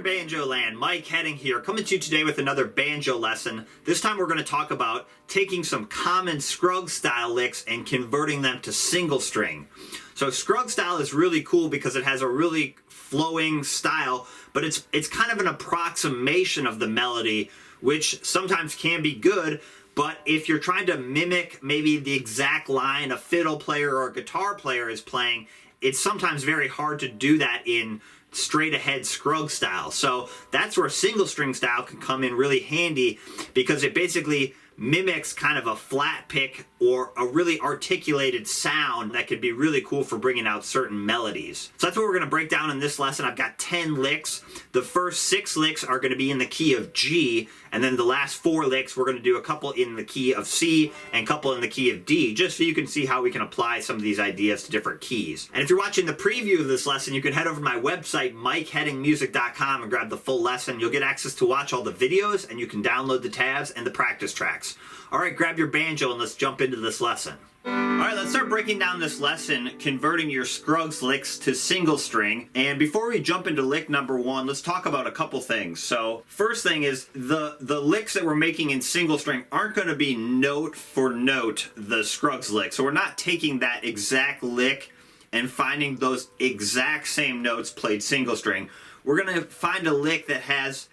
Banjo land, Mike Heading here, coming to you today with another banjo lesson. This time we're going to talk about taking some common Scruggs style licks and converting them to single string. So Scruggs style is really cool because it has a really flowing style, but it's kind of an approximation of the melody, which sometimes can be good. But if you're trying to mimic maybe the exact line a fiddle player or a guitar player is playing, it's sometimes very hard to do that in straight ahead Scruggs style. So that's where single string style can come in really handy, because it basically mimics kind of a flat pick or a really articulated sound that could be really cool for bringing out certain melodies. So that's what we're going to break down in this lesson. I've got 10 licks. The first 6 licks are going to be in the key of G, and then the last 4 licks we're going to do a couple in the key of C and a couple in the key of D, just so you can see how we can apply some of these ideas to different keys. And if you're watching the preview of this lesson, you can head over to my website, MikeHeadingMusic.com, and grab the full lesson. You'll get access to watch all the videos, and you can download the tabs and the practice tracks. All right, grab your banjo and let's jump into this lesson. All right, let's start breaking down this lesson, converting your Scruggs licks to single string. And before we jump into lick number 1, let's talk about a couple things. So first thing is the licks that we're making in single string aren't going to be note for note the Scruggs lick. So we're not taking that exact lick and finding those exact same notes played single string. We're going to find a lick that has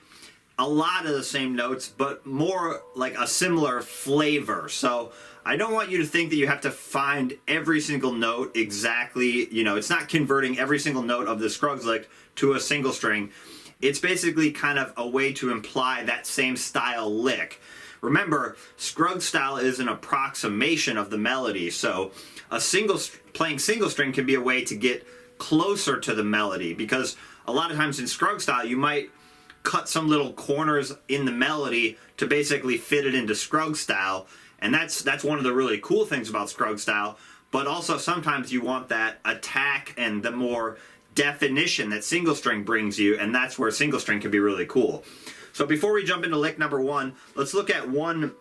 a lot of the same notes, but more like a similar flavor. So I don't want you to think that you have to find every single note exactly, it's not converting every single note of the Scruggs lick to a single string. It's basically kind of a way to imply that same style lick. Remember, Scruggs style is an approximation of the melody, so playing single string can be a way to get closer to the melody, because a lot of times in Scruggs style you might cut some little corners in the melody to basically fit it into Scruggs style, and that's one of the really cool things about Scruggs style. But also sometimes you want that attack and the more definition that single string brings you, and that's where single string can be really cool. So before we jump into lick number 1, let's look at one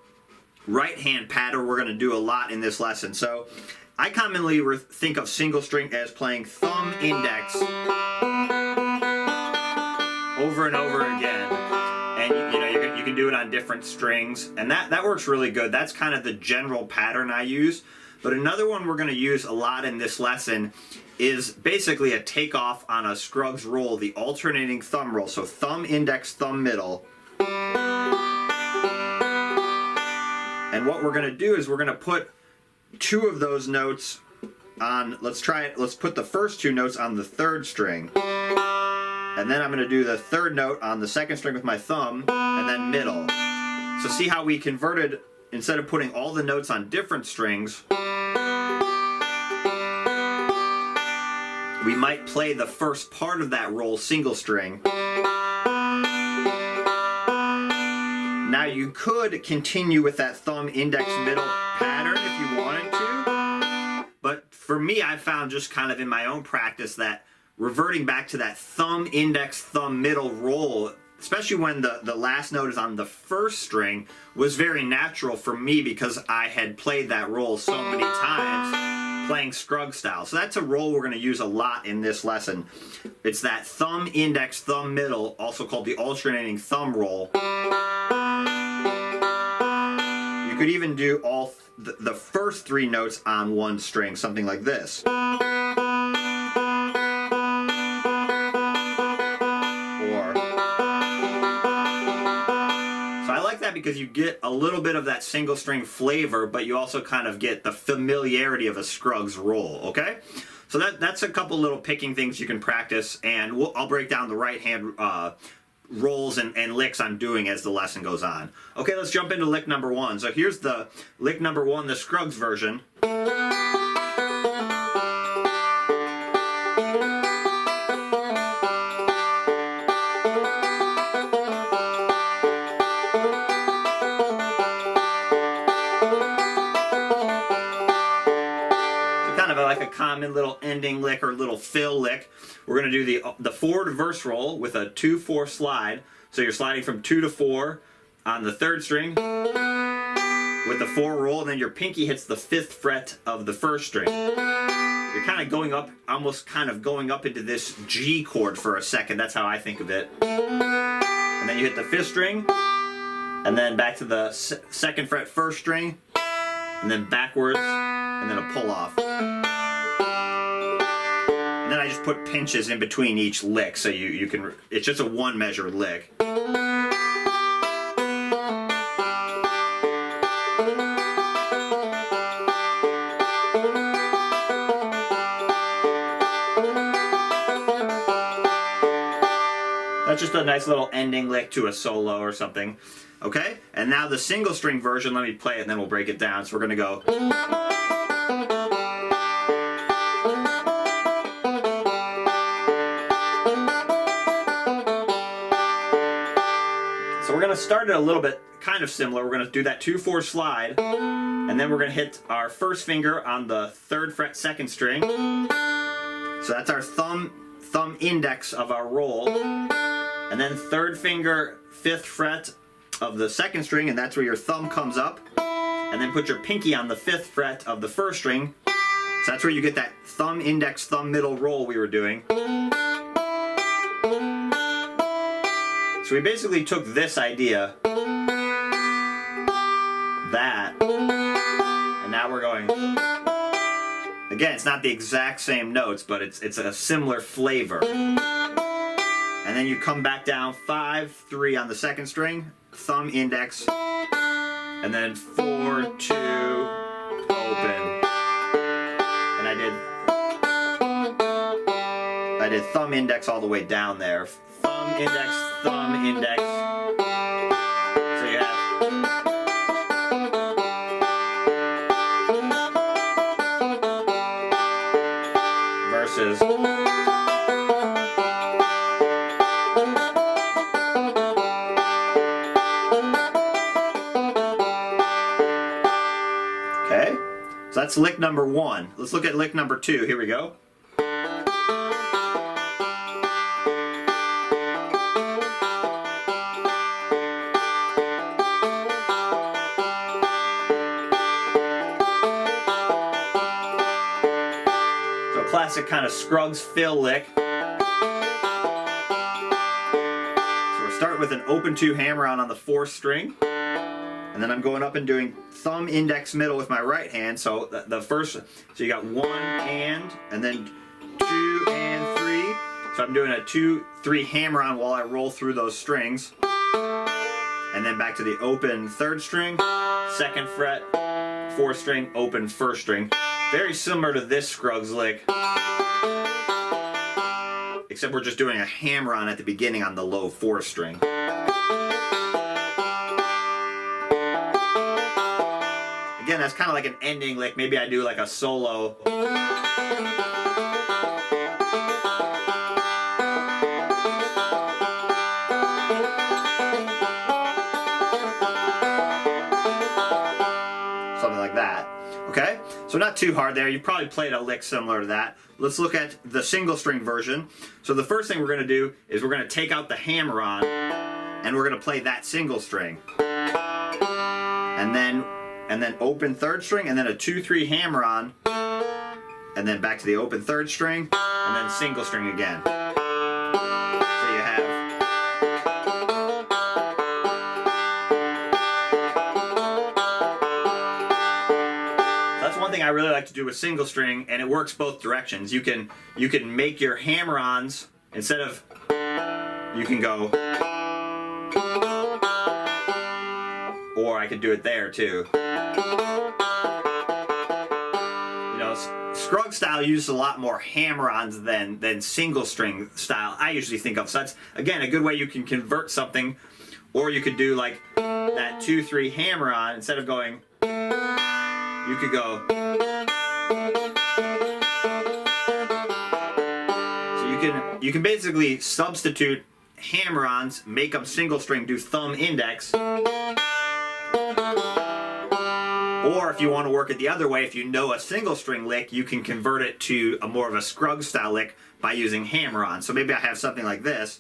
right hand pattern we're going to do a lot in this lesson. So I commonly think of single string as playing thumb index over and over again, and you can do it on different strings, and that works really good. That's kind of the general pattern I use. But another one we're going to use a lot in this lesson is basically a takeoff on a Scruggs roll, the alternating thumb roll. So thumb, index, thumb, middle. And what we're going to do is we're going to put two of those notes on, let's try it, let's put the first two notes on the third string. And then I'm going to do the third note on the second string with my thumb, and then middle. So see how we converted, instead of putting all the notes on different strings, we might play the first part of that roll single string. Now you could continue with that thumb, index, middle pattern if you wanted to. But for me, I found just kind of in my own practice that reverting back to that thumb, index, thumb, middle roll, especially when the last note is on the first string, was very natural for me because I had played that roll so many times playing Scruggs style. So that's a roll we're going to use a lot in this lesson. It's that thumb, index, thumb, middle, also called the alternating thumb roll. You could even do all the first three notes on one string, something like this. Because you get a little bit of that single string flavor, but you also kind of get the familiarity of a Scruggs roll, okay? So that's a couple little picking things you can practice, and I'll break down the right hand rolls and licks I'm doing as the lesson goes on. Okay, let's jump into lick number one. So here's the lick number one, the Scruggs version. Like a common little ending lick or little fill lick. We're going to do the forward verse roll with a 2-4 slide. So you're sliding from 2 to 4 on the third string with the 4 roll, and then your pinky hits the 5th fret of the first string. You're kind of going up, almost kind of going up into this G chord for a second. That's how I think of it. And then you hit the 5th string, and then back to the 2nd fret first string, and then backwards, and then a pull off. And then I just put pinches in between each lick, so you can, it's just a one measure lick. That's just a nice little ending lick to a solo or something. Okay, and now the single string version, let me play it and then we'll break it down. So we're going to go. So we're going to start it a little bit kind of similar. We're going to do that 2-4 slide, and then we're going to hit our first finger on the 3rd fret 2nd string. So that's our thumb index of our roll, and then 3rd finger 5th fret of the 2nd string, and that's where your thumb comes up, and then put your pinky on the 5th fret of the first string. So that's where you get that thumb, index, thumb, middle roll we were doing. So we basically took this idea, that, and now we're going. Again, it's not the exact same notes, but it's a similar flavor. And then you come back down 5-3 on the 2nd string, thumb, index, and then 4-2, open. And I did thumb, index all the way down there. Thumb, index, thumb, index. So you have verses. Okay, so that's lick number one. Let's look at lick number two. Here we go. So classic kind of Scruggs fill lick. So we're starting with an open 2 hammer on the 4th string. And And then I'm going up and doing thumb, index, middle with my right hand. So the first, so you got 1 and then 2 and 3. So I'm doing a 2, 3 hammer on while I roll through those strings. And then back to the open 3rd string, 2nd fret, 4th string, open 1st string. Very similar to this Scruggs lick, except we're just doing a hammer on at the beginning on the low 4th string. Again, that's kind of like an ending lick. Maybe I do like a solo. Something like that. Okay? So not too hard there. You probably played a lick similar to that. Let's look at the single string version. So the first thing we're going to do is we're going to take out the hammer on and we're going to play that single string. And then open 3rd string and then a 2, 3 hammer on and then back to the open 3rd string and then single string again. So you have one thing I really like to do with single string, and it works both directions. You can make your hammer-ons, instead of, you can go, or I could do it there too. You know, Scruggs style uses a lot more hammer-ons than single string style I usually think of. So that's, again, a good way you can convert something, or you could do like that 2, 3 hammer-on, instead of going, you could go. So you can basically substitute hammer-ons, make them single string, do thumb index. Or if you want to work it the other way, if you know a single string lick, you can convert it to a more of a Scruggs style lick by using hammer-on. So maybe I have something like this.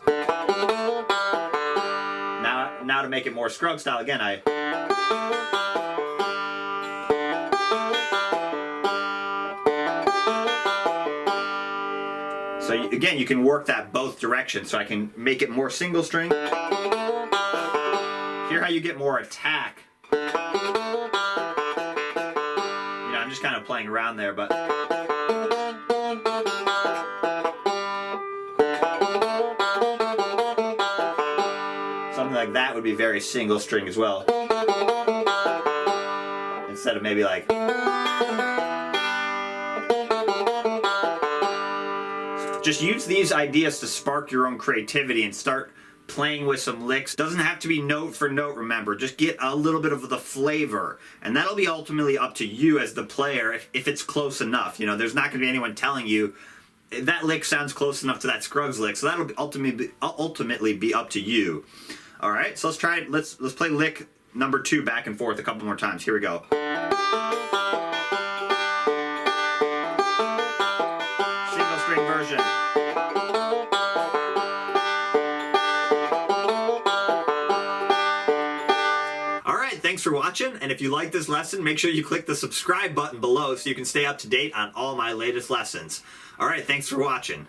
Now to make it more Scruggs style, again, So again, you can work that both directions. So I can make it more single string. Hear how you get more attack. You know, I'm just kind of playing around there, but. Something like that would be very single string as well. Instead of maybe like. Just use these ideas to spark your own creativity and start playing with some licks. Doesn't have to be note for note, remember. Just get a little bit of the flavor. And that'll be ultimately up to you as the player if it's close enough. You know, there's not going to be anyone telling you that lick sounds close enough to that Scruggs lick. So that'll be ultimately be up to you. All right, so let's try it. Let's play lick number 2 back and forth a couple more times. Here we go. Single string version. Thanks for watching, and if you like this lesson, make sure you click the subscribe button below so you can stay up to date on all my latest lessons. Alright, thanks for watching.